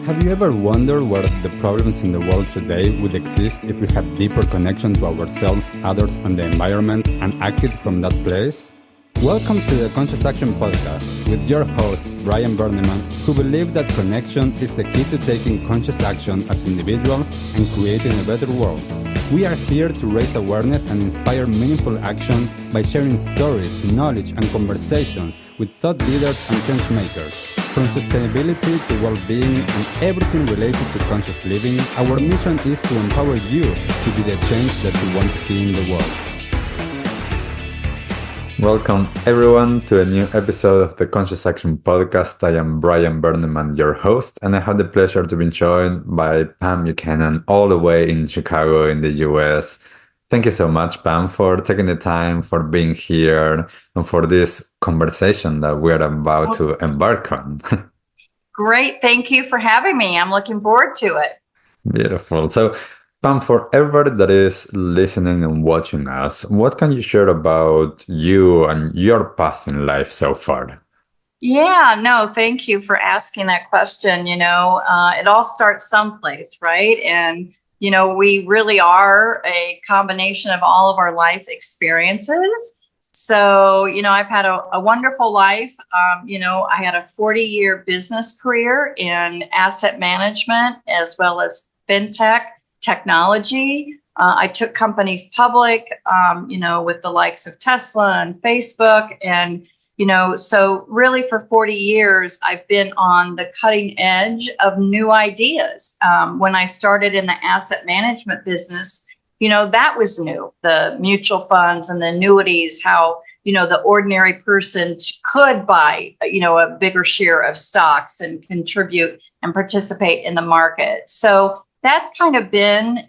Have you ever wondered where the problems in the world today would exist if we had deeper connection to ourselves, others, and the environment and acted from that place? Welcome to the Conscious Action Podcast with your host, Brian Berneman, who believes that connection is the key to taking conscious action as individuals and creating a better world. We are here to raise awareness and inspire meaningful action by sharing stories, knowledge, and conversations with thought leaders and change makers. From sustainability to well-being and everything related to conscious living, our mission is to empower you to be the change that you want to see in the world. Welcome everyone to a new episode of the Conscious Action Podcast. I am Brian Berneman, your host, and I have the pleasure to be joined by Pam Buchanan all the way in Chicago in the US. Thank you so much, Pam, for taking the time, for being here, and for this conversation that we're about to embark on. Great. Thank you for having me. I'm looking forward to it. Beautiful. So, Pam, for everybody that is listening and watching us, what can you share about you and your path in life so far? Yeah, no, thank you for asking that question. It all starts someplace, right? And we really are a combination of all of our life experiences. So, I've had a wonderful life. I had a 40-year business career in asset management as well as fintech technology. I took companies public, with the likes of Tesla and Facebook. And so really for 40 years, I've been on the cutting edge of new ideas. When I started in the asset management business, that was new, the mutual funds and the annuities, how, the ordinary person could buy, a bigger share of stocks and contribute and participate in the market. So that's kind of been,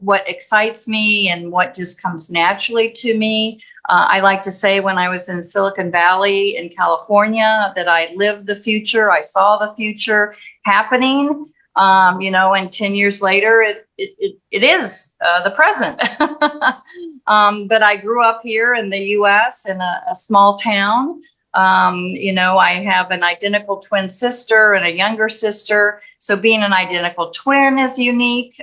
what excites me and what just comes naturally to me. I like to say when I was in Silicon Valley in California that I lived the future. I saw the future happening, and 10 years later, it is the present. But I grew up here in the U.S. in a small town. I have an identical twin sister and a younger sister. So being an identical twin is unique.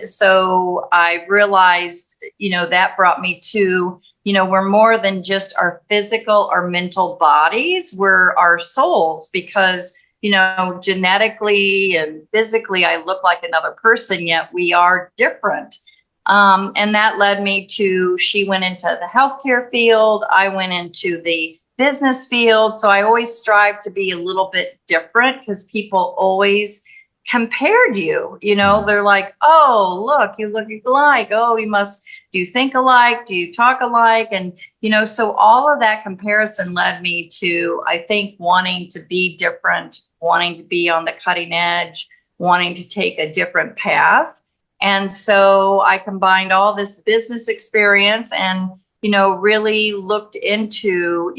So I realized, that brought me to, we're more than just our physical or mental bodies. We're our souls because, genetically and physically, I look like another person, yet we are different. And that led me to, she went into the healthcare field. I went into the business field. So I always strive to be a little bit different because people always compared you, they're like, oh, look, you look alike. Oh, do you think alike? Do you talk alike? And, so all of that comparison led me to, I think, wanting to be different, wanting to be on the cutting edge, wanting to take a different path. And so I combined all this business experience and, really looked into,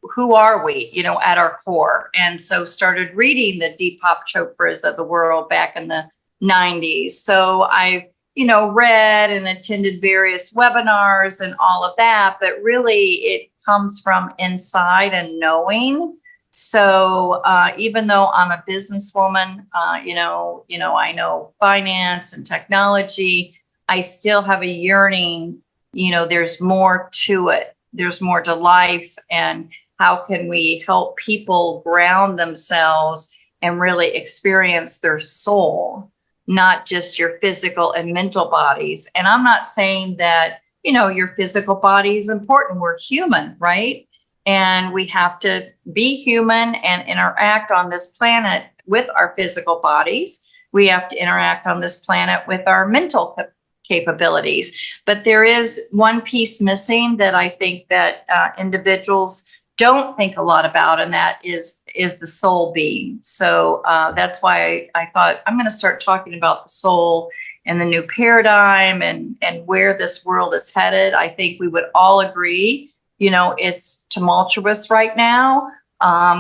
who are we, at our core? And so started reading the Deepak Chopras of the world back in the 90s. So I, read and attended various webinars and all of that, but really it comes from inside and knowing. So even though I'm a businesswoman, I know finance and technology, I still have a yearning, there's more to it. There's more to life. And how can we help people ground themselves and really experience their soul, not just your physical and mental bodies? And I'm not saying that, your physical body is important. We're human, right? And we have to be human and interact on this planet with our physical bodies. We have to interact on this planet with our mental capabilities. But there is one piece missing that I think that individuals don't think a lot about, and that is the soul being. So that's why I thought I'm going to start talking about the soul and the new paradigm and where this world is headed. I think we would all agree, it's tumultuous right now.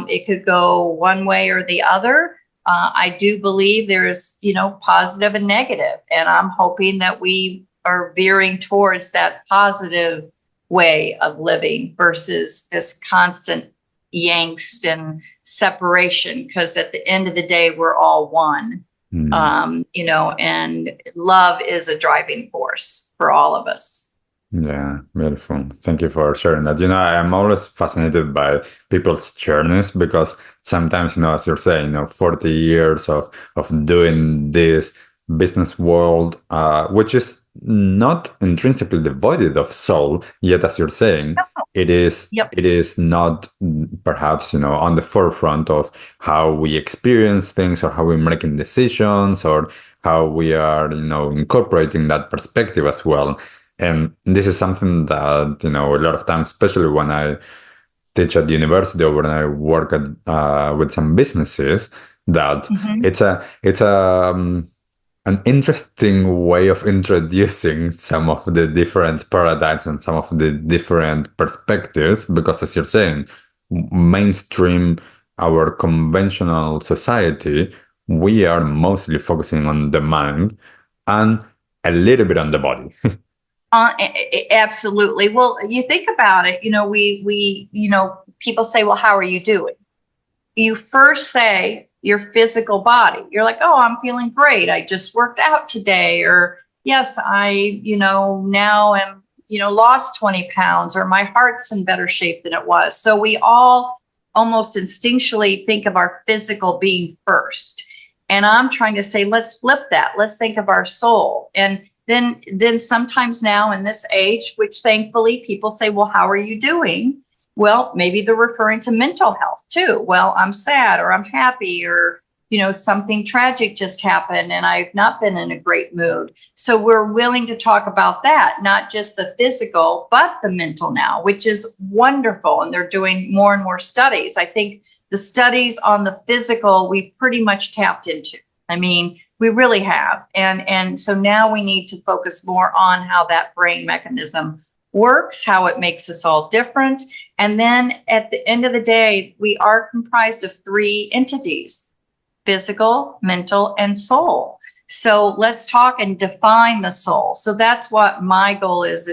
It could go one way or the other. I do believe there's, positive and negative, and I'm hoping that we are veering towards that positive way of living versus this constant angst and separation, because at the end of the day, we're all one. And love is a driving force for all of us. Yeah, beautiful. Thank you for sharing that. I'm always fascinated by people's journeys because sometimes, as you're saying, 40 years of doing this business world, which is not intrinsically devoid of soul, yet, as you're saying, Yep. it is not perhaps, on the forefront of how we experience things or how we're making decisions or how we are, incorporating that perspective as well. And this is something that, a lot of times, especially when I teach at university or when I work with some businesses, that it's an interesting way of introducing some of the different paradigms and some of the different perspectives, because as you're saying, mainstream, our conventional society, we are mostly focusing on the mind and a little bit on the body. Absolutely. Well, you think about it, people say, well, how are you doing? You first say your physical body. You're like, oh, I'm feeling great. I just worked out today. Or yes, I, now am, lost 20 pounds, or my heart's in better shape than it was. So we all almost instinctually think of our physical being first. And I'm trying to say, let's flip that. Let's think of our soul. And then sometimes now in this age, which thankfully people say, well, how are you doing? Well, maybe they're referring to mental health too. Well, I'm sad, or I'm happy, or, something tragic just happened and I've not been in a great mood. So we're willing to talk about that, not just the physical, but the mental now, which is wonderful. And they're doing more and more studies. I think the studies on the physical, we pretty much tapped into. I mean, we really have. And so now we need to focus more on how that brain mechanism works, how it makes us all different. And then at the end of the day, we are comprised of three entities: physical, mental, and soul. So let's talk and define the soul. So that's what my goal is,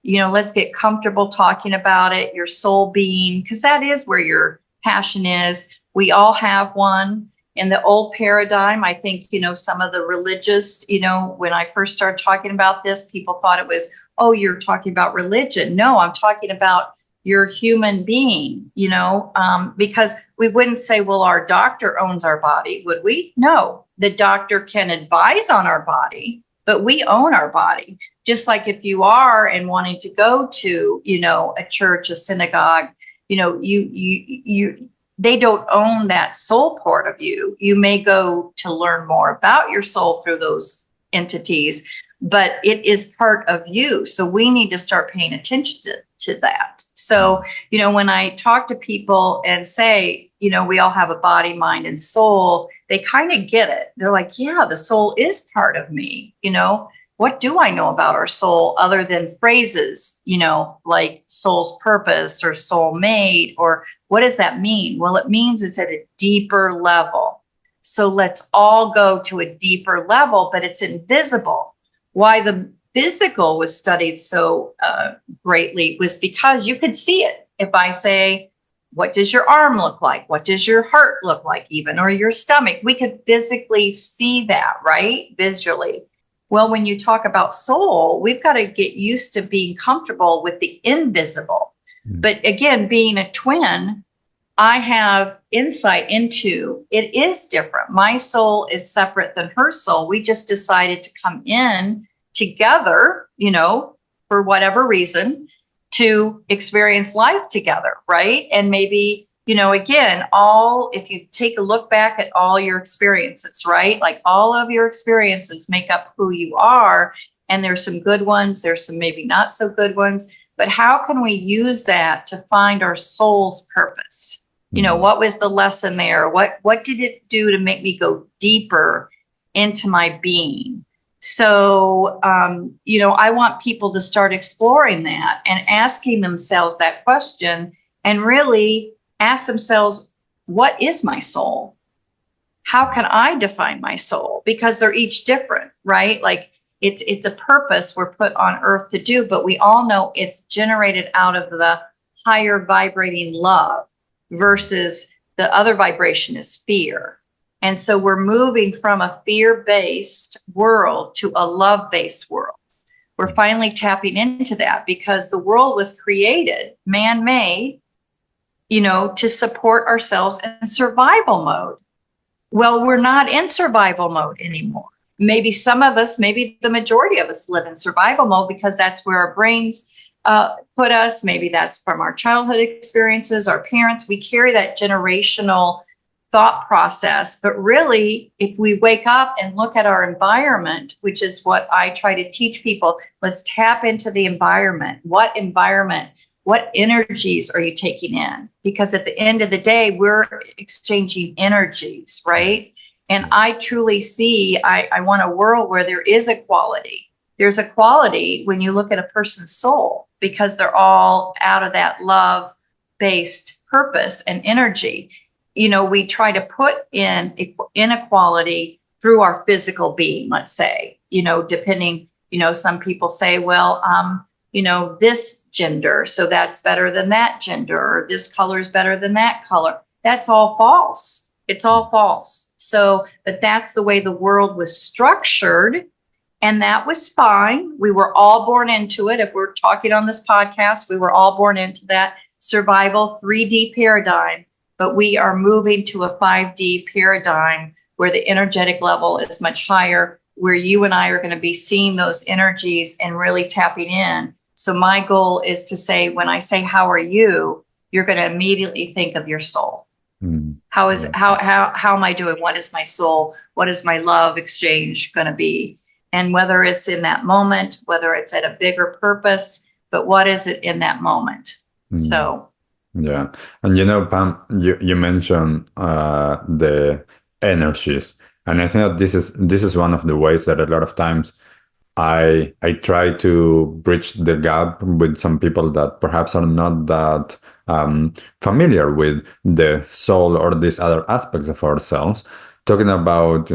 let's get comfortable talking about it, your soul being, because that is where your passion is. We all have one. In the old paradigm, I think, some of the religious, when I first started talking about this, people thought it was, oh, you're talking about religion. No, I'm talking about your human being, because we wouldn't say, well, our doctor owns our body, would we? No, the doctor can advise on our body, but we own our body. Just like if you are and wanting to go to, a church, a synagogue, they don't own that soul part of you. You may go to learn more about your soul through those entities, but it is part of you. So we need to start paying attention to that. So, when I talk to people and say, we all have a body, mind, and soul, they kind of get it. They're like, yeah, the soul is part of me. What do I know about our soul other than phrases, like soul's purpose or soul mate, or what does that mean? Well, it means it's at a deeper level. So let's all go to a deeper level, but it's invisible. Why the physical was studied so greatly was because you could see it. If I say, what does your arm look like? What does your heart look like even, or your stomach? We could physically see that, right? Visually. Well, when you talk about soul, we've got to get used to being comfortable with the invisible. But again, being a twin, I have insight into it is different. My soul is separate than her soul. We just decided to come in together, for whatever reason, to experience life together, right? And maybe, again, if you take a look back at all your experiences, right? Like all of your experiences make up who you are. And there's some good ones, there's some maybe not so good ones. But how can we use that to find our soul's purpose? What was the lesson there? What did it do to make me go deeper into my being? So, I want people to start exploring that and asking themselves that question, and really ask themselves, what is my soul? How can I define my soul? Because they're each different, right? Like it's a purpose we're put on earth to do, but we all know it's generated out of the higher vibrating love, versus the other vibration is fear. And so we're moving from a fear-based world to a love-based world. We're finally tapping into that because the world was created, man-made, to support ourselves in survival mode. Well, we're not in survival mode anymore. Maybe some of us, maybe the majority of us live in survival mode because that's where our brains put us. Maybe that's from our childhood experiences, our parents. We carry that generational thought process. But really, if we wake up and look at our environment, which is what I try to teach people, let's tap into the environment. What energies are you taking in? Because at the end of the day, we're exchanging energies, right? And I truly see, I want a world where there is equality. There's equality when you look at a person's soul, because they're all out of that love-based purpose and energy. We try to put in inequality through our physical being, let's say, depending, some people say, well, this gender, so that's better than that gender, or this color is better than that color. That's all false. It's all false. So, but that's the way the world was structured. And that was fine. We were all born into it. If we're talking on this podcast, we were all born into that survival 3D paradigm. But we are moving to a 5D paradigm where the energetic level is much higher, where you and I are going to be seeing those energies and really tapping in. So my goal is to say, when I say, how are you, you're going to immediately think of your soul. How am I doing? What is my soul? What is my love exchange going to be? And whether it's in that moment, whether it's at a bigger purpose, but what is it in that moment? So. Yeah. And Pam, you mentioned the energies. And I think that this is one of the ways that a lot of times I try to bridge the gap with some people that perhaps are not that familiar with the soul or these other aspects of ourselves, talking about,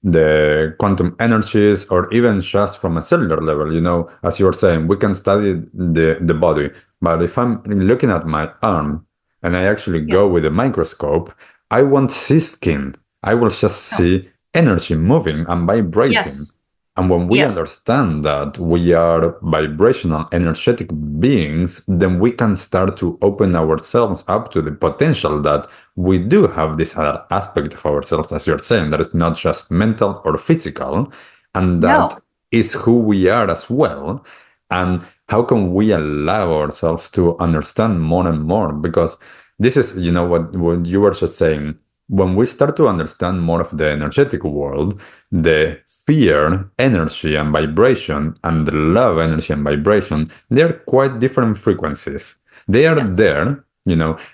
the quantum energies, or even just from a cellular level. As you were saying, we can study the body, but if I'm looking at my arm and I actually go with a microscope, I won't see skin. I will just see energy moving and vibrating. Yes. And when we understand that we are vibrational, energetic beings, then we can start to open ourselves up to the potential that we do have this other aspect of ourselves, as you're saying, that is not just mental or physical, and that is who we are as well. And how can we allow ourselves to understand more and more? Because this is, what you were just saying, when we start to understand more of the energetic world, the fear, energy, and vibration, and the love, energy, and vibration, they're quite different frequencies. They are there.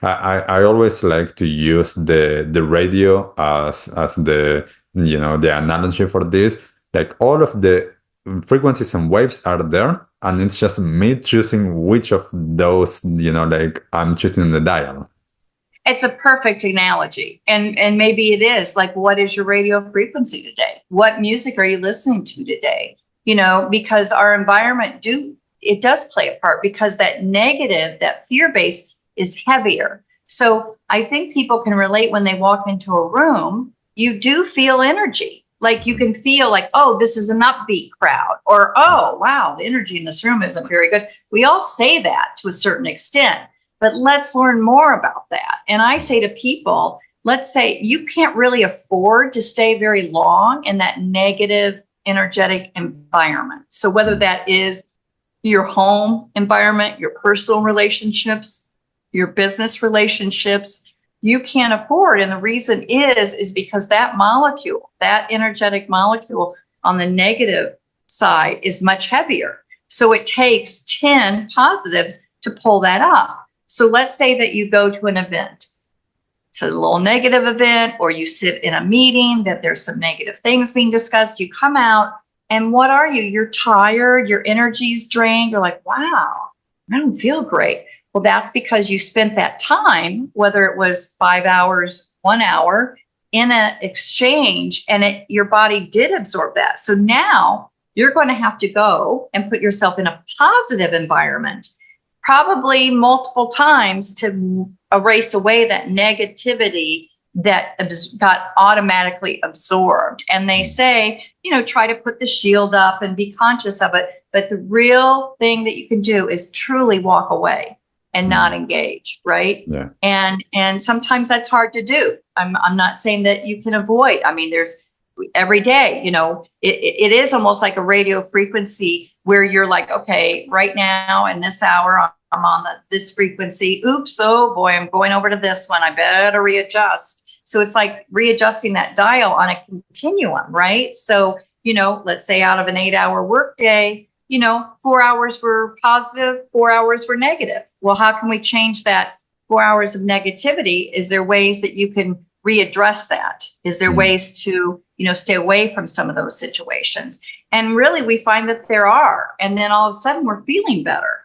I always like to use the radio as the the analogy for this. Like, all of the frequencies and waves are there, and it's just me choosing which of those, I'm choosing the dial. It's a perfect analogy. And maybe it is like, what is your radio frequency today? What music are you listening to today? Because our environment does play a part, because that negative, that fear-based is heavier. So I think people can relate when they walk into a room, you do feel energy. Like, you can feel like, oh, this is an upbeat crowd, or, oh, wow, the energy in this room isn't very good. We all say that to a certain extent. But let's learn more about that. And I say to people, let's say you can't really afford to stay very long in that negative energetic environment. So whether that is your home environment, your personal relationships, your business relationships, you can't afford. And the reason is because that molecule, that energetic molecule on the negative side is much heavier. So it takes 10 positives to pull that up. So let's say that you go to an event. It's a little negative event, or you sit in a meeting that there's some negative things being discussed. You come out, and what are you? You're tired, your energy's drained. You're like, wow, I don't feel great. Well, that's because you spent that time, whether it was 5 hours, 1 hour, in an exchange, and your body did absorb that. So now you're going to have to go and put yourself in a positive environment. probably multiple times to erase away that negativity that got automatically absorbed. And they say, try to put the shield up and be conscious of it. But the real thing that you can do is truly walk away and not engage, right? Yeah. And sometimes that's hard to do. I'm not saying that you can avoid. I mean, there's every day, it is almost like a radio frequency where you're like, okay, right now in this hour, I'm on this frequency. Oops, oh boy, I'm going over to this one. I better readjust. So it's like readjusting that dial on a continuum, right? So, let's say out of an 8-hour workday, 4 hours were positive, 4 hours were negative. Well, how can we change that 4 hours of negativity? Is there ways that you can readdress that? Is there ways to, stay away from some of those situations? And really, we find that there are. And then all of a sudden, we're feeling better.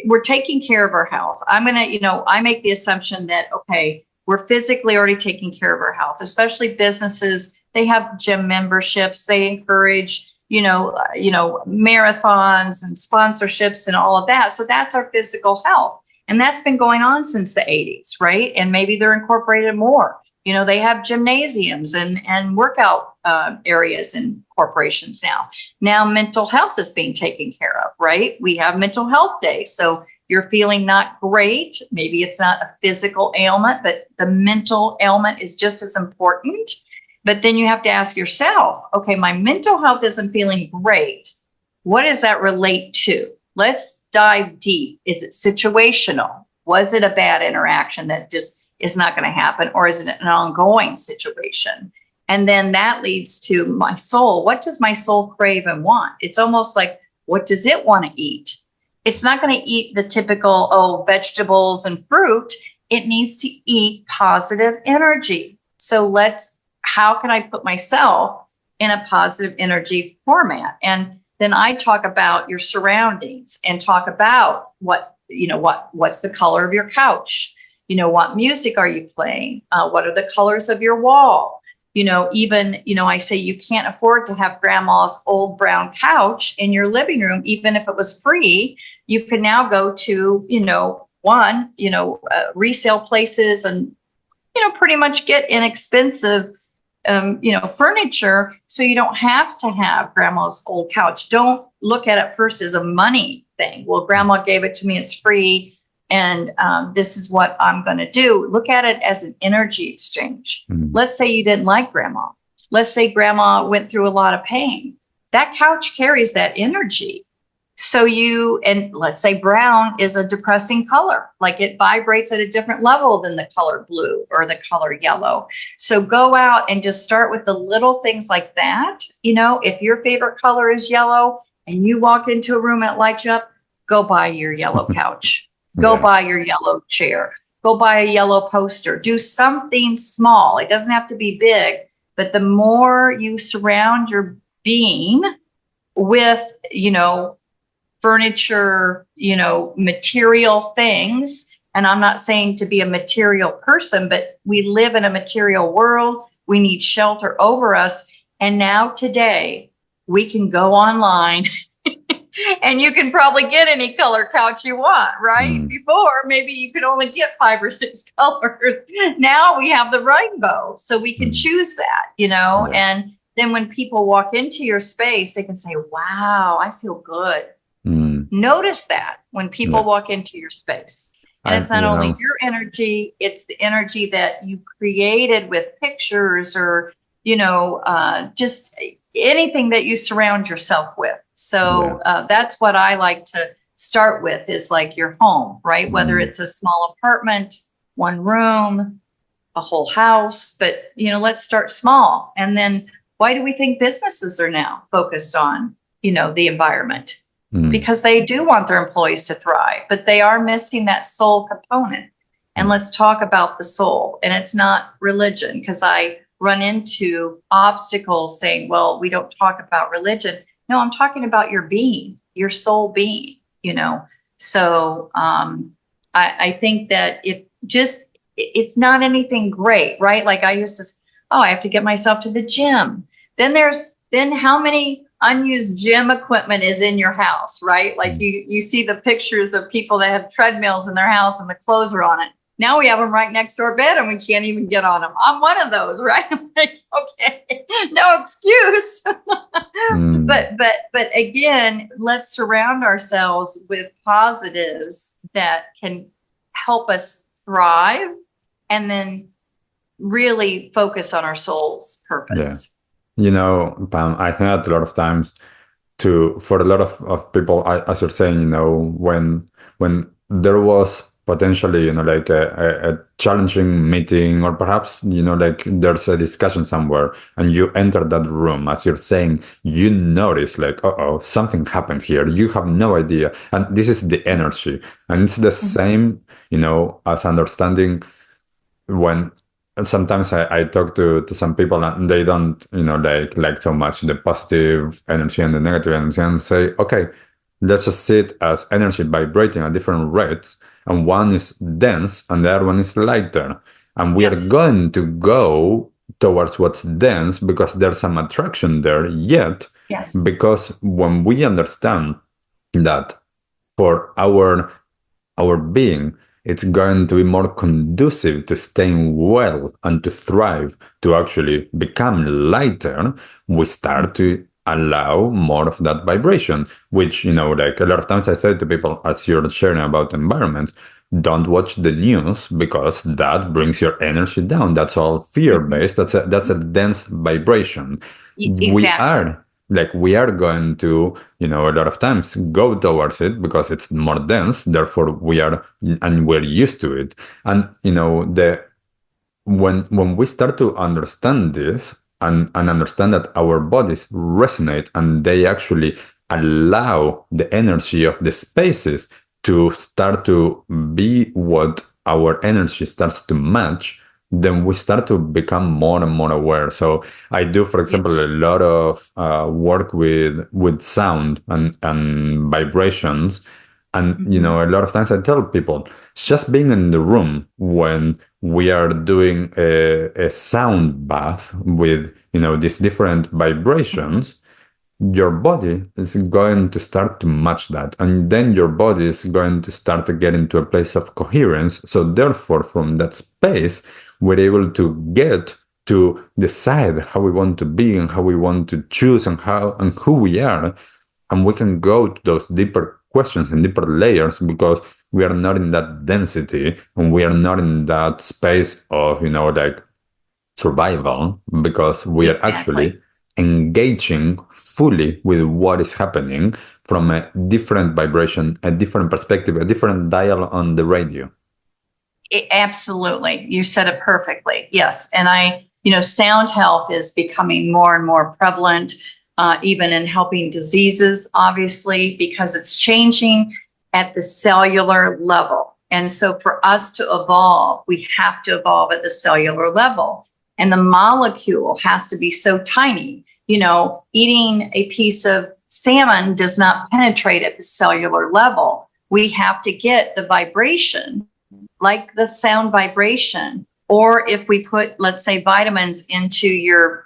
We're taking care of our health. I'm going to, I make the assumption that, okay, we're physically already taking care of our health, especially businesses. They have gym memberships. They encourage, marathons and sponsorships and all of that. So that's our physical health. And that's been going on since the 80s, right? And maybe they're incorporated more. They have gymnasiums and workout areas in corporations now. Now mental health is being taken care of, right? We have mental health days. So you're feeling not great. Maybe it's not a physical ailment, but the mental ailment is just as important. But then you have to ask yourself, okay, my mental health isn't feeling great. What does that relate to? Let's dive deep. Is it situational? Was it a bad interaction that just is not going to happen? Or is it an ongoing situation? And then that leads to my soul. What does my soul crave and want? It's almost like, what does it want to eat? It's not going to eat the typical, vegetables and fruit. It needs to eat positive energy. So how can I put myself in a positive energy format? And then I talk about your surroundings and talk about what's the color of your couch? What music are you playing? What are the colors of your wall? I say you can't afford to have grandma's old brown couch in your living room, even if it was free. You can now go to, resale places and, pretty much get inexpensive, furniture. So you don't have to have grandma's old couch. Don't look at it first as a money thing. Well, grandma gave it to me. It's free. And this is what I'm going to do. Look at it as an energy exchange. Let's say you didn't like grandma. Let's say grandma went through a lot of pain. That couch carries that energy. So let's say brown is a depressing color, like it vibrates at a different level than the color blue or the color yellow. So go out and just start with the little things like that. If your favorite color is yellow and you walk into a room and it lights you up, go buy your yellow couch. Go buy your yellow chair. Go buy a yellow poster. Do something small. It doesn't have to be big, but the more you surround your being with, furniture, material things. And I'm not saying to be a material person, but we live in a material world. We need shelter over us. And now today we can go online and you can probably get any color couch you want, right? Before, maybe you could only get 5 or 6 colors. Now we have the rainbow, so we can choose that, and then when people walk into your space, they can say, wow, I feel good. Notice that when people walk into your space. And it's not only your energy, it's the energy that you created with pictures or, just anything that you surround yourself with. So that's what I like to start with, is like your home, right? Whether it's a small apartment, one room, a whole house, but let's start small. And then why do we think businesses are now focused on, the environment? Because they do want their employees to thrive, but they are missing that soul component. And let's talk about the soul. And it's not religion, because I run into obstacles saying, well, we don't talk about religion. No, I'm talking about your being, your soul being, So I think that it's not anything great, right? Like I used to, I have to get myself to the gym. Then how many unused gym equipment is in your house, right? Like you see the pictures of people that have treadmills in their house and the clothes are on it. Now we have them right next to our bed and we can't even get on them. I'm one of those, right? I'm like, okay, no excuse. But again, let's surround ourselves with positives that can help us thrive and then really focus on our soul's purpose. Yeah. Pam, I think that a lot of times for a lot of people, as you're saying, when there was potentially, like a challenging meeting, or perhaps, like there's a discussion somewhere and you enter that room, as you're saying, you notice like, uh-oh, something happened here. You have no idea. And this is the energy. And it's the same, as understanding when sometimes I talk to some people and they don't, like so much the positive energy and the negative energy, and say, okay, let's just see it as energy vibrating at different rates. And one is dense and the other one is lighter. And we are going to go towards what's dense because there's some attraction there yet. Yes. Because when we understand that for our being, it's going to be more conducive to staying well and to thrive, to actually become lighter, we start to allow more of that vibration, which, like a lot of times I say to people, as you're sharing about environments, don't watch the news because that brings your energy down. That's all fear-based. That's a dense vibration. Exactly. We are going to, a lot of times go towards it because it's more dense. Therefore, we're used to it. And, when we start to understand this and understand that our bodies resonate and they actually allow the energy of the spaces to start to be what our energy starts to match, then we start to become more and more aware. So I do, for example, a lot of work with sound and vibrations. And, a lot of times I tell people, just being in the room when we are doing a sound bath with, these different vibrations, your body is going to start to match that. And then your body is going to start to get into a place of coherence. So therefore, from that space, we're able to get to decide how we want to be and how we want to choose and who we are. And we can go to those deeper questions and deeper layers because we are not in that density and we are not in that space of, like survival, because we are actually engaging fully with what is happening from a different vibration, a different perspective, a different dial on the radio. Absolutely. You said it perfectly. Yes. And sound health is becoming more and more prevalent, even in helping diseases, obviously, because it's changing at the cellular level. And so for us to evolve, we have to evolve at the cellular level. And the molecule has to be so tiny. Eating a piece of salmon does not penetrate at the cellular level. We have to get the vibration, like the sound vibration, or if we put, let's say, vitamins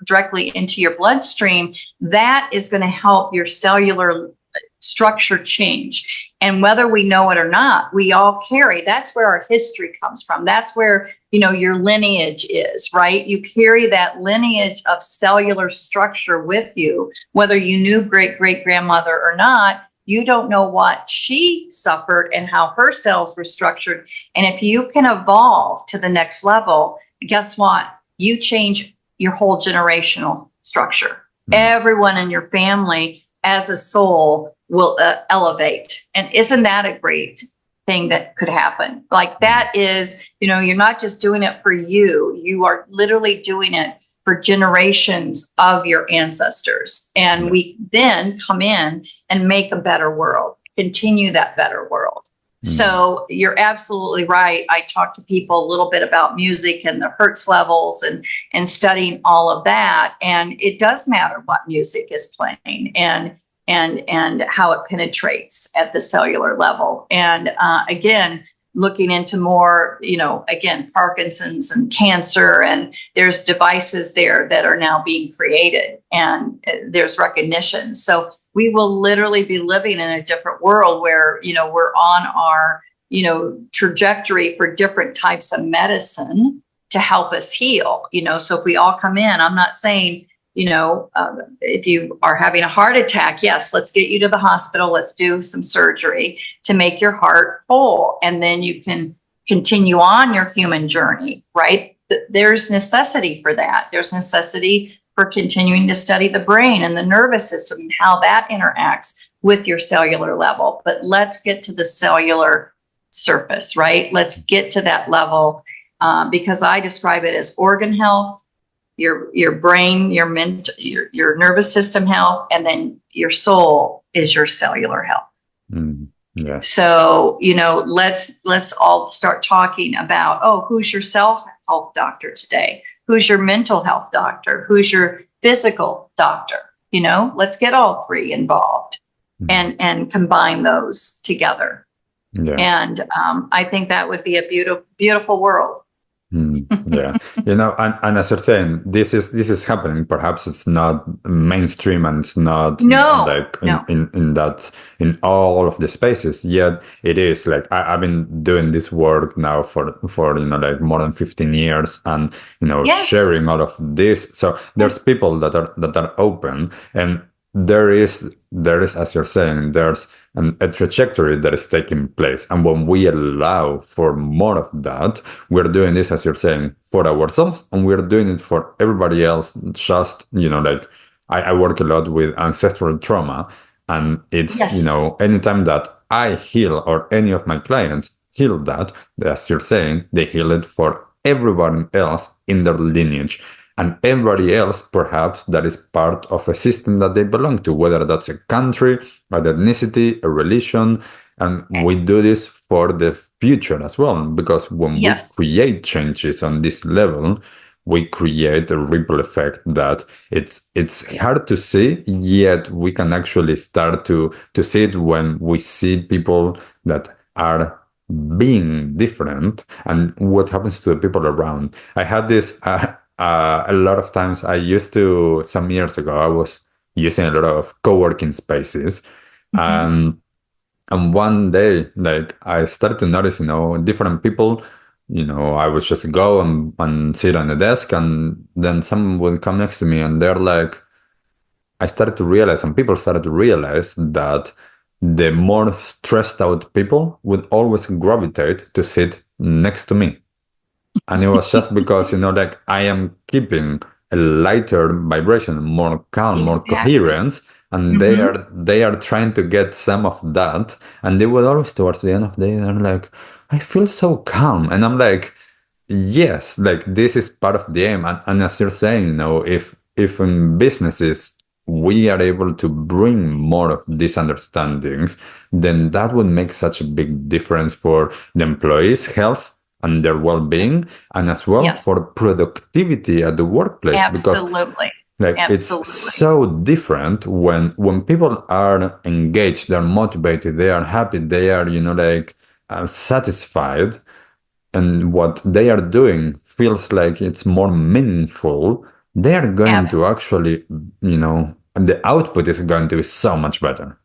directly into your bloodstream, that is going to help your cellular structure change. And whether we know it or not, we all carry. That's where our history comes from. That's where, your lineage is, right? You carry that lineage of cellular structure with you, whether you knew great-great-grandmother or not. You don't know what she suffered and how her cells were structured. And if you can evolve to the next level, guess what? You change your whole generational structure. Everyone in your family as a soul will elevate. And isn't that a great thing that could happen? Like that is, you're not just doing it for you. You are literally doing it for generations of your ancestors. And we then come in and make a better world, continue that better world. So you're absolutely right. I talk to people a little bit about music and the hertz levels and studying all of that. And it does matter what music is playing and how it penetrates at the cellular level. And again, looking into more, again, Parkinson's and cancer, and there's devices there that are now being created, and there's recognition. So we will literally be living in a different world where, we're on our, trajectory for different types of medicine to help us heal, so if we all come in, I'm not saying, if you are having a heart attack, yes, let's get you to the hospital. Let's do some surgery to make your heart whole. And then you can continue on your human journey, right? There's necessity for that. There's necessity for continuing to study the brain and the nervous system and how that interacts with your cellular level. But let's get to the cellular surface, right? Let's get to that level, because I describe it as organ health, your brain, your nervous system health, and then your soul is your cellular health. Yeah. So, let's all start talking about, who's your self-health doctor today? Who's your mental health doctor? Who's your physical doctor? Let's get all three involved and combine those together. Yeah. And I think that would be a beautiful world. Yeah, and as you're saying, this is happening. Perhaps it's not mainstream and it's not in all of the spaces. Yet it is. Like I've been doing this work now for like more than 15 years, and Yes. sharing all of this. So there's people that are open, and there is, as you're saying, there's a trajectory that is taking place. And when we allow for more of that, we're doing this, as you're saying, for ourselves, and we're doing it for everybody else. Just, like I work a lot with ancestral trauma, and it's, Yes. Anytime that I heal or any of my clients heal that, as you're saying, they heal it for everyone else in their lineage. And everybody else, perhaps, that is part of a system that they belong to, whether that's a country, an ethnicity, a religion. And we do this for the future as well, because when Yes. we create changes on this level, we create a ripple effect that it's hard to see, yet we can actually start to see it when we see people that are being different and what happens to the people around. I had this... a lot of times some years ago, I was using a lot of co-working spaces. And one day, like I started to notice, different people, I would just go and sit on the desk, and then someone would come next to me, and they're like, I started to realize, and people started to realize that the more stressed out people would always gravitate to sit next to me. And it was just because, like I am keeping a lighter vibration, more calm, more coherence, and they are trying to get some of that. And they would always, towards the end of the day, they're like, I feel so calm. And I'm like, yes, like this is part of the aim. And as you're saying, if in businesses we are able to bring more of these understandings, then that would make such a big difference for the employees' health and their well-being, and as well for productivity at the workplace. Absolutely. Because it's so different when people are engaged, they're motivated, they are happy, they are satisfied, and what they are doing feels like it's more meaningful. They are going to actually, the output is going to be so much better.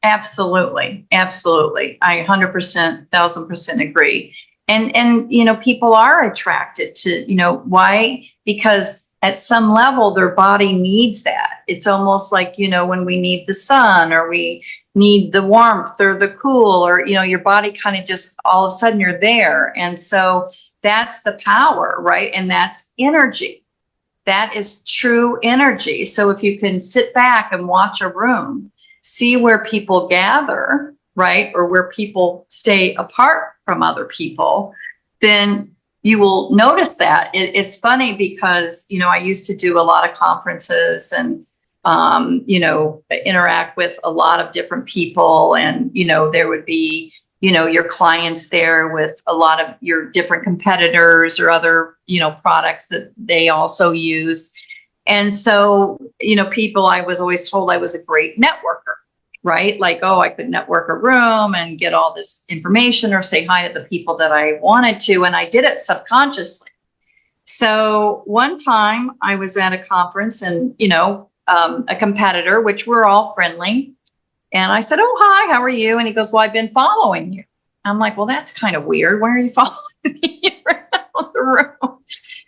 Absolutely. I 100%, 1000% agree. And people are attracted to, why? Because at some level, their body needs that. It's almost like, when we need the sun, or we need the warmth or the cool, or, your body kind of just all of a sudden you're there. And so that's the power, right? And that's energy. That is true energy. So if you can sit back and watch a room, see where people gather, right, or where people stay apart from other people, then you will notice that. It's funny because, I used to do a lot of conferences and, interact with a lot of different people. And, there would be, your clients there with a lot of your different competitors or other, products that they also used. And so, people, I was always told I was a great networker. right? Like, oh, I could network a room and get all this information or say hi to the people that I wanted to. And I did it subconsciously. So one time I was at a conference and, a competitor, which we're all friendly. And I said, oh, hi, how are you? And he goes, well, I've been following you. I'm like, well, that's kind of weird. Why are you following me around the room?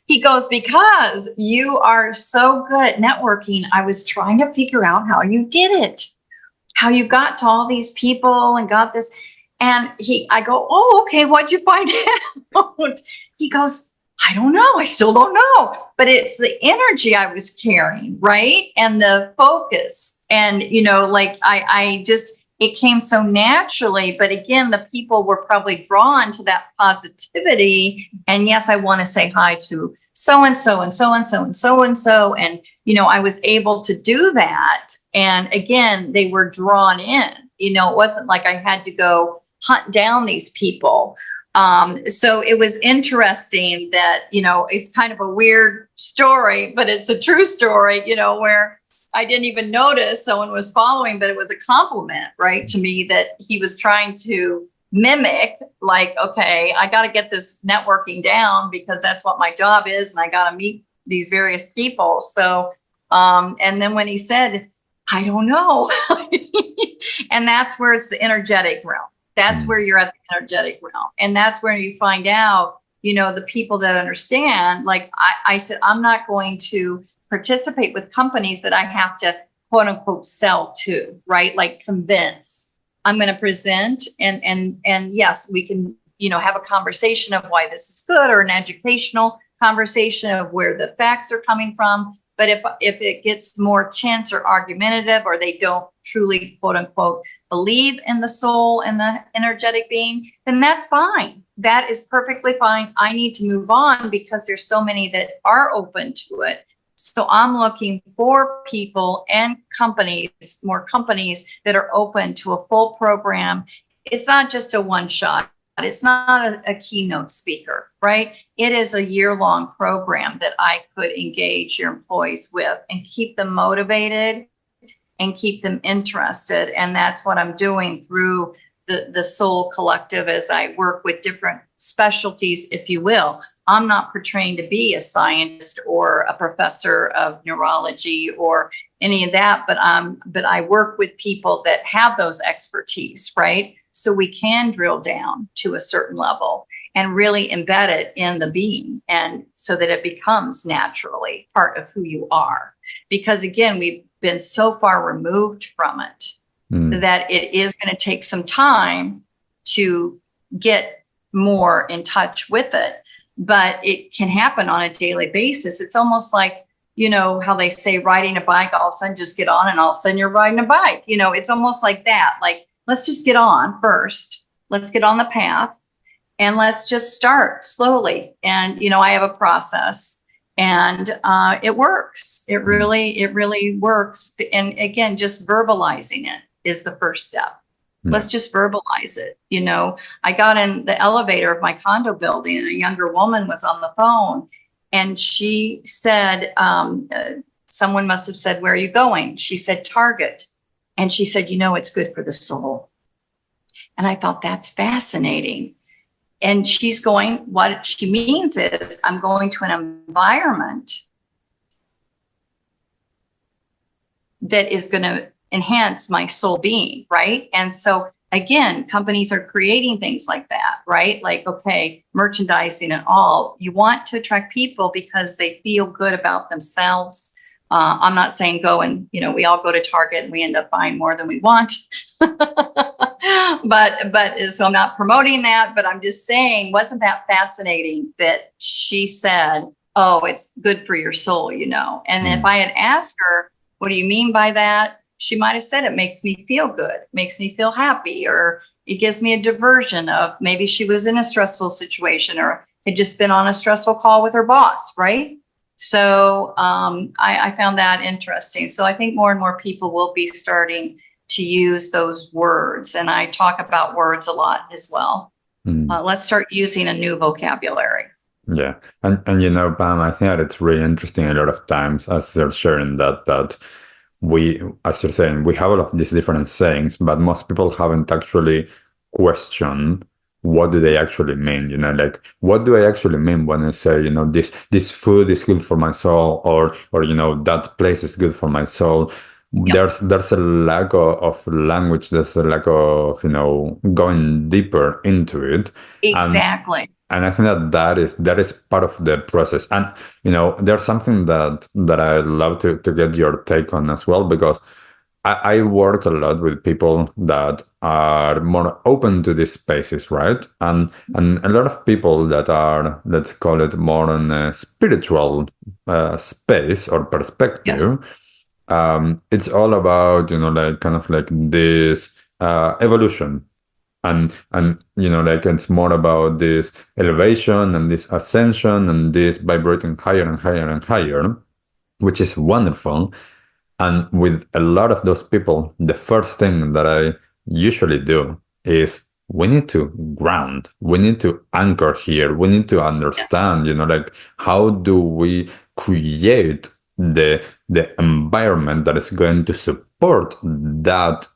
He goes, because you are so good at networking. I was trying to figure out how you did it, how you got to all these people and got this. And I go, oh, okay, what'd you find out? He goes, I don't know. I still don't know. But it's the energy I was carrying, right? And the focus. And, it came so naturally. But again, the people were probably drawn to that positivity. And yes, I want to say hi to so-and-so and so-and-so and so-and-so. And, I was able to do that. And again, they were drawn in. It wasn't like I had to go hunt down these people. So it was interesting that, it's kind of a weird story, but it's a true story, where I didn't even notice someone was following, but it was a compliment, right, to me that he was trying to mimic, like, okay, I got to get this networking down because that's what my job is. And I got to meet these various people. So, and then when he said, I don't know, and that's where it's the energetic realm. That's where you're at the energetic realm. And that's where you find out, the people that understand, like I said, I'm not going to participate with companies that I have to quote unquote sell to, right? Like convince. I'm going to present and yes, we can, have a conversation of why this is good or an educational conversation of where the facts are coming from. But if it gets more chance or argumentative, or they don't truly, quote unquote, believe in the soul and the energetic being, then that's fine. That is perfectly fine. I need to move on because there's so many that are open to it. So I'm looking for people and more companies that are open to a full program. It's not just a one shot. It's not a keynote speaker, right? It is a year-long program that I could engage your employees with and keep them motivated and keep them interested. And that's what I'm doing through the Soul Collective as I work with different specialties, if you will. I'm not portraying to be a scientist or a professor of neurology or any of that, but I work with people that have those expertise, right? So we can drill down to a certain level and really embed it in the being, and so that it becomes naturally part of who you are. Because again, we've been so far removed from it that it is going to take some time to get more in touch with it. But it can happen on a daily basis. It's almost like, how they say riding a bike, all of a sudden just get on and all of a sudden you're riding a bike. It's almost like that. Like, let's just get on first. Let's get on the path and let's just start slowly. And, I have a process and it works. It really works. And again, just verbalizing it is the first step. Let's just verbalize it. I got in the elevator of my condo building and a younger woman was on the phone and she said, someone must have said, where are you going? She said, Target. And she said, it's good for the soul. And I thought that's fascinating. And she's going, what she means is I'm going to an environment that is going to enhance my soul being, right? And so again, companies are creating things like that, right? Like, okay, merchandising and all. You want to attract people because they feel good about themselves. I'm not saying go and, we all go to Target and we end up buying more than we want. but so I'm not promoting that, but I'm just saying, wasn't that fascinating that she said, oh, it's good for your soul, And if I had asked her, what do you mean by that? She might have said it makes me feel good, makes me feel happy, or it gives me a diversion of maybe she was in a stressful situation or had just been on a stressful call with her boss, right? So I found that interesting. So I think more and more people will be starting to use those words. And I talk about words a lot as well. Let's start using a new vocabulary. Yeah. And Pam, I think that it's really interesting a lot of times as they're sharing that we, as you're saying, we have all of these different sayings, but most people haven't actually questioned what do they actually mean. Like, what do I actually mean when I say, this food is good for my soul, or that place is good for my soul. Yep. There's a lack of language. There's a lack of going deeper into it, and Exactly. and I think that is part of the process. And there's something that I love to get your take on as well, because I work a lot with people that are more open to these spaces, right? And a lot of people that are, let's call it, more on a spiritual space or Yes. perspective. It's all about, like, kind of like this evolution, and like, it's more about this elevation and this ascension and this vibrating higher and higher and higher, which is wonderful. And with a lot of those people, the first thing that I usually do is, we need to ground. We need to anchor here. We need to Yes. understand, like, how do we create the environment that is going to support that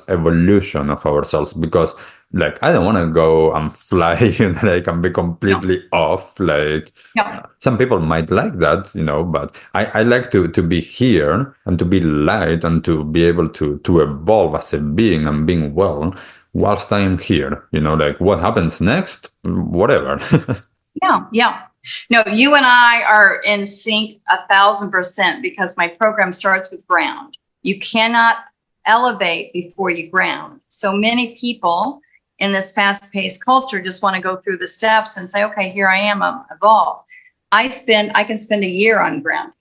evolution of ourselves? Because, like, I don't want to go and fly, like, and be No. completely off. Like, No. some people might like that, but I like to be here and to be light and to be able to evolve as a being and being well whilst I am here. Like, what happens next, whatever. Yeah. Yeah. No, you and I are in sync 1,000%, because my program starts with ground. You cannot elevate before you ground. So many people in this fast-paced culture just want to go through the steps and say, okay, here I am, I'm evolved. I can spend a year on ground.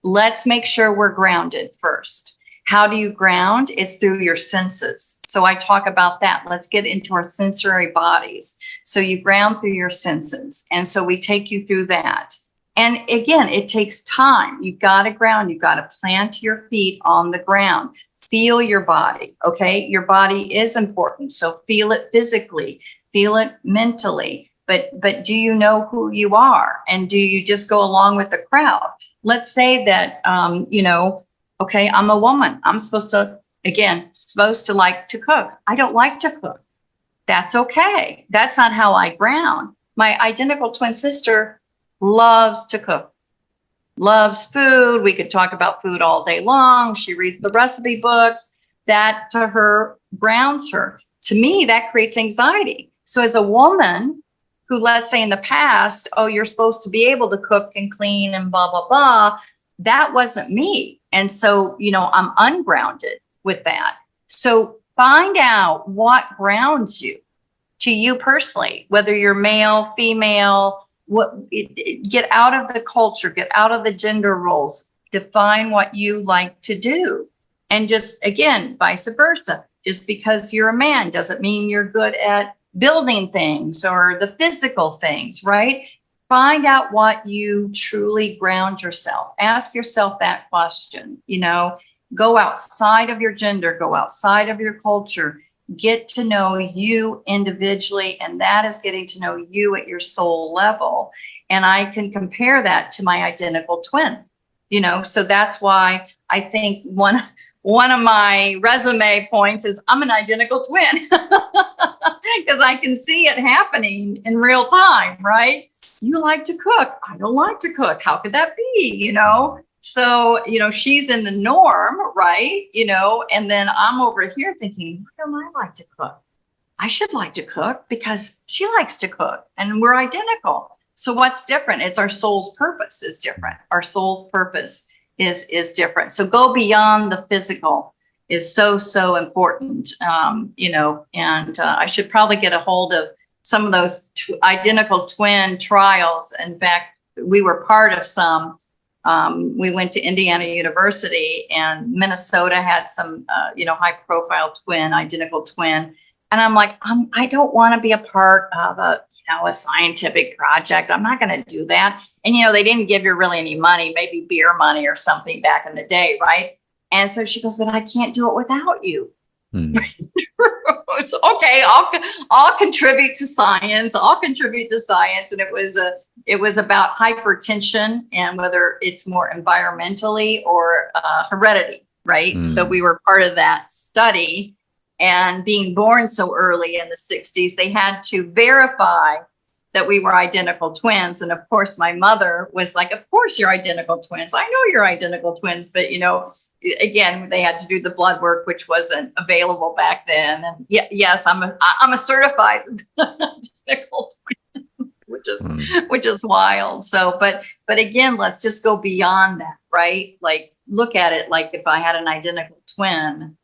Let's make sure we're grounded first. How do you ground? It's through your senses. So I talk about that. Let's get into our sensory bodies. So you ground through your senses. And so we take you through that. And again, it takes time. You've got to ground. You've got to plant your feet on the ground. Feel your body. Okay. Your body is important. So feel it physically, feel it mentally. But do you know who you are? And do you just go along with the crowd? Let's say that, okay, I'm a woman. I'm supposed to like to cook. I don't like to cook. That's okay. That's not how I ground. My identical twin sister loves to cook, loves food. We could talk about food all day long. She reads the recipe books. That to her grounds her. To me, that creates anxiety. So as a woman who, let's say in the past, oh, you're supposed to be able to cook and clean and blah, blah, blah, that wasn't me. And so, I'm ungrounded with that. So find out what grounds you to you personally, whether you're male, female, get out of the culture, get out of the gender roles, define what you like to do. And just, again, vice versa. Just because you're a man doesn't mean you're good at building things or the physical things, right? Find out what you truly ground yourself. Ask yourself that question. Go outside of your gender, go outside of your culture, get to know you individually, and that is getting to know you at your soul level. And I can compare that to my identical twin. So that's why I think one of my resume points is I'm an identical twin, because I can see it happening in real time, right? You like to cook. I don't like to cook. How could that be? So, she's in the norm, right? And then I'm over here thinking, why don't I like to cook? I should like to cook because she likes to cook and we're identical. So what's different? It's our soul's purpose is different. Our soul's purpose is different. So go beyond the physical is so important, and I should probably get a hold of some of those identical twin trials. In fact, we were part of some. We went to Indiana University, and Minnesota had some, high profile identical twin. And I'm like, I don't want to be a part of a scientific project. I'm not going to do that. And, they didn't give you really any money, maybe beer money or something back in the day. Right. And so she goes, but I can't do it without you. Mm. It's okay, I'll contribute to science. And it was about hypertension and whether it's more environmentally or heredity, right? So we were part of that study, and being born so early in the 60s, they had to verify that we were identical twins. And of course, my mother was like, of course you're identical twins. I know you're identical twins, but again, they had to do the blood work, which wasn't available back then. And yes, I'm a certified identical twin, which is wild. So, but again, let's just go beyond that, right? Like, look at it like if I had an identical twin,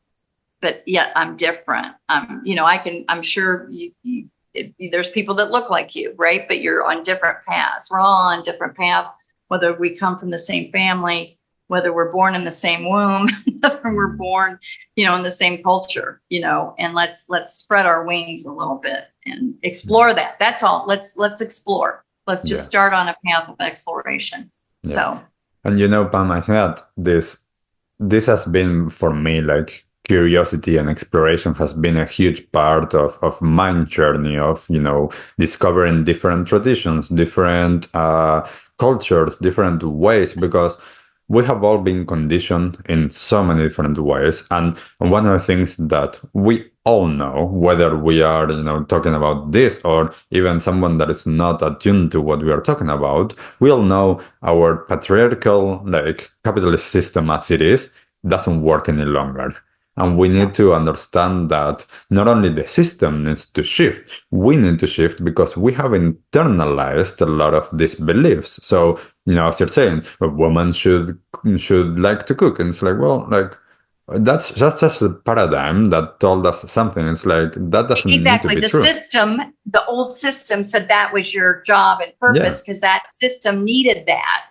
but yet I'm different. I'm sure there's people that look like you, right? But you're on different paths. We're all on different paths, whether we come from the same family, whether we're born in the same womb, whether we're born, in the same culture, and let's spread our wings a little bit and explore that. That's all. Let's explore. Let's just start on a path of exploration. Yeah. So. And Pam, I think that this has been for me, like, curiosity and exploration has been a huge part of my journey of, discovering different traditions, different cultures, different ways, because we have all been conditioned in so many different ways. And one of the things that we all know, whether we are, talking about this or even someone that is not attuned to what we are talking about, we all know our patriarchal, like, capitalist system as it is, doesn't work any longer. And we need to understand that not only the system needs to shift, we need to shift because we have internalized a lot of these beliefs. So, as you're saying, a woman should like to cook. And it's like, well, like, that's just a paradigm that told us something. It's like, that doesn't need to be true. The old system said that was your job and purpose because that system needed that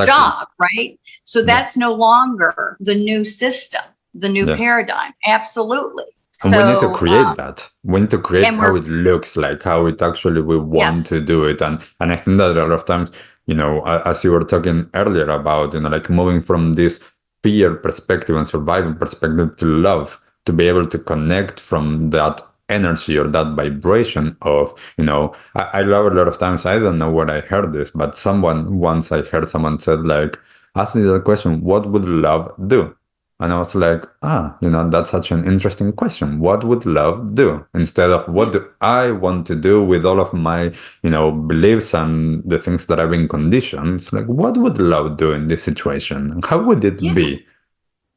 job, right? So that's no longer the new system. The new paradigm. Absolutely. And we need to create that. We need to create how it looks like, how it actually we want to do it. And I think that a lot of times, as you were talking earlier about, like moving from this fear perspective and survival perspective to love, to be able to connect from that energy or that vibration of, I love a lot of times, I don't know where I heard this, but once I heard someone said, like, ask me the question, what would love do? And I was like, that's such an interesting question. What would love do? Instead of what do I want to do with all of my, beliefs and the things that I've been conditioned? It's like, what would love do in this situation? How would it be?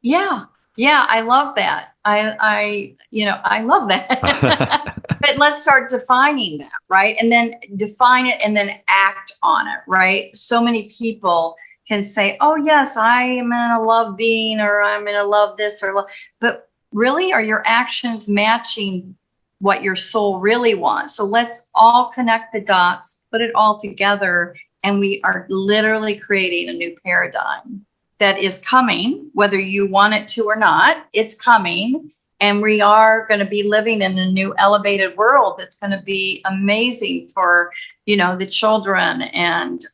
Yeah. Yeah. I love that. I love that. But let's start defining that, right? And then define it and then act on it, right? So many people can say, oh, yes, I am in a love being, or I'm in a love this or love. But really, are your actions matching what your soul really wants? So let's all connect the dots, put it all together, and we are literally creating a new paradigm that is coming, whether you want it to or not. It's coming. And we are going to be living in a new elevated world that's going to be amazing for, the children and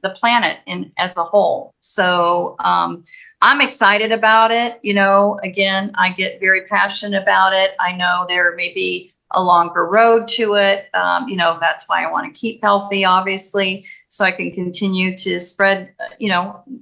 the planet as a whole. So I'm excited about it. Again, I get very passionate about it. I know there may be a longer road to it. That's why I want to keep healthy, obviously, so I can continue to spread,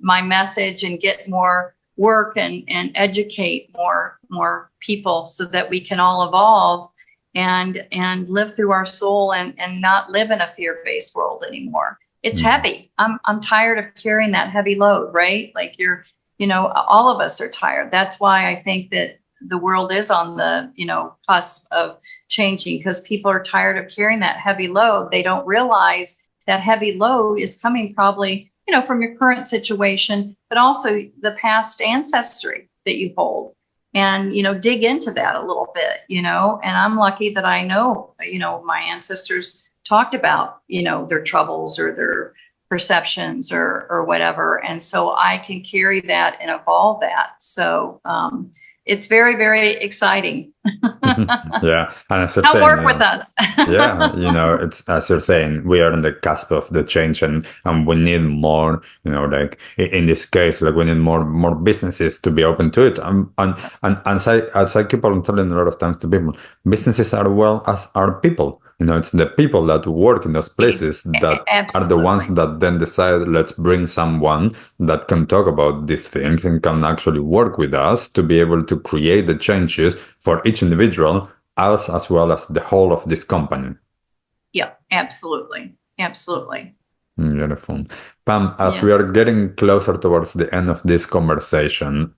my message and get more work and educate more people so that we can all evolve and live through our soul and not live in a fear-based world anymore. It's heavy. I'm tired of carrying that heavy load, right? Like all of us are tired. That's why I think that the world is on the, cusp of changing, because people are tired of carrying that heavy load. They don't realize that heavy load is coming probably from your current situation, but also the past ancestry that you hold, and, dig into that a little bit, and I'm lucky that I know, my ancestors talked about, their troubles or their perceptions or whatever. And so I can carry that and evolve that. So it's very, very exciting. Yeah, and as you're Come saying, work with us. yeah, it's as you're saying, we are on the cusp of the change, and we need more. Like in this case, like we need more businesses to be open to it. And as I keep on telling a lot of times to people, businesses are well as are people. It's the people that work in those places that are the ones Absolutely. that then decide, let's bring someone that can talk about these things and can actually work with us to be able to create the changes for each individual, us as well as the whole of this company. Yeah, absolutely. Absolutely. Beautiful. Pam, as Yeah. we are getting closer towards the end of this conversation,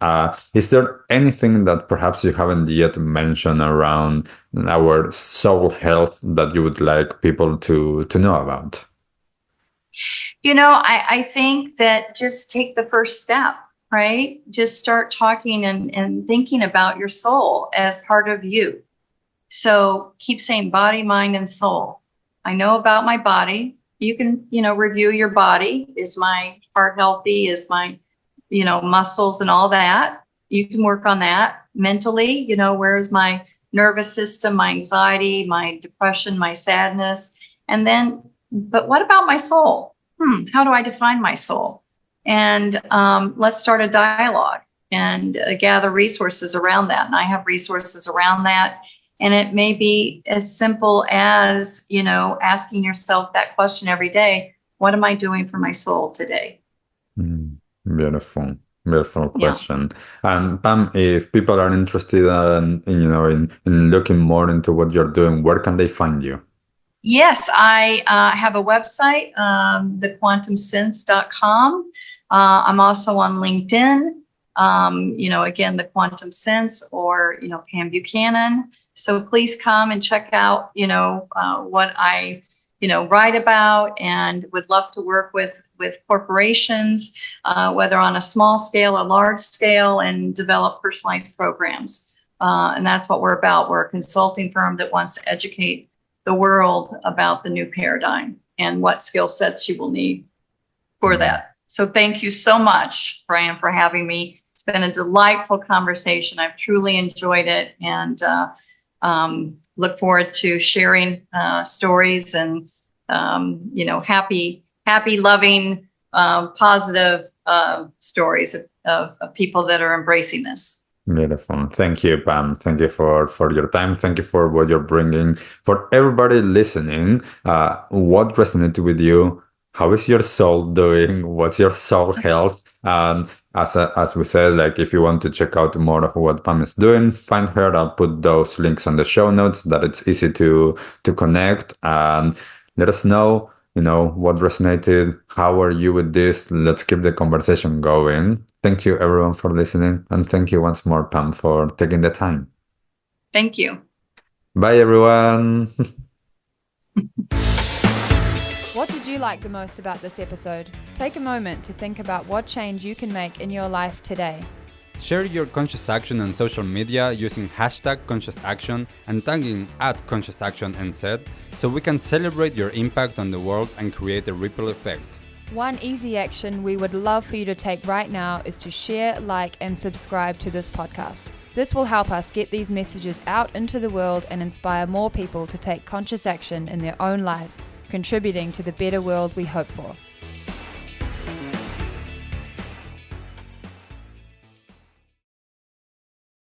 is there anything that perhaps you haven't yet mentioned around our soul health that you would like people to know about? I think that just take the first step, right? Just start talking and thinking about your soul as part of you. So keep saying body, mind, and soul. I know about my body. You can, review your body. Is my heart healthy? Is my, muscles and all that? You can work on that mentally. Where's my nervous system, my anxiety, my depression, my sadness? And then, but what about my soul? How do I define my soul? And let's start a dialogue and gather resources around that. And I have resources around that. And it may be as simple as, asking yourself that question every day. What am I doing for my soul today? Beautiful. Beautiful question. Yeah. And Pam, if people are interested in looking more into what you're doing, where can they find you? Yes, I have a website, thequantumsense.com. I'm also on LinkedIn, again, The Quantum Sense, or, Pam Buchanan. So please come and check out, what I, write about, and would love to work with corporations, whether on a small scale, a large scale, and develop personalized programs. And that's what we're about. We're a consulting firm that wants to educate the world about the new paradigm and what skill sets you will need for that. So thank you so much, Brian, for having me. It's been a delightful conversation. I've truly enjoyed it, and look forward to sharing stories and happy, loving, positive stories of people that are embracing this. Beautiful. Thank you, Pam. Thank you for your time. Thank you for what you're bringing. For everybody listening, what resonated with you? How is your soul doing? What's your soul health? And as we said, like, if you want to check out more of what Pam is doing, find her. I'll put those links on the show notes, that it's easy to connect, and let us know, what resonated. How are you with this? Let's keep the conversation going. Thank you, everyone, for listening. And thank you once more, Pam, for taking the time. Thank you. Bye, everyone. What did you like the most about this episode? Take a moment to think about what change you can make in your life today. Share your conscious action on social media using #ConsciousAction and tagging @ConsciousActionNZ, so we can celebrate your impact on the world and create a ripple effect. One easy action we would love for you to take right now is to share, like, and subscribe to this podcast. This will help us get these messages out into the world and inspire more people to take conscious action in their own lives, contributing to the better world we hope for.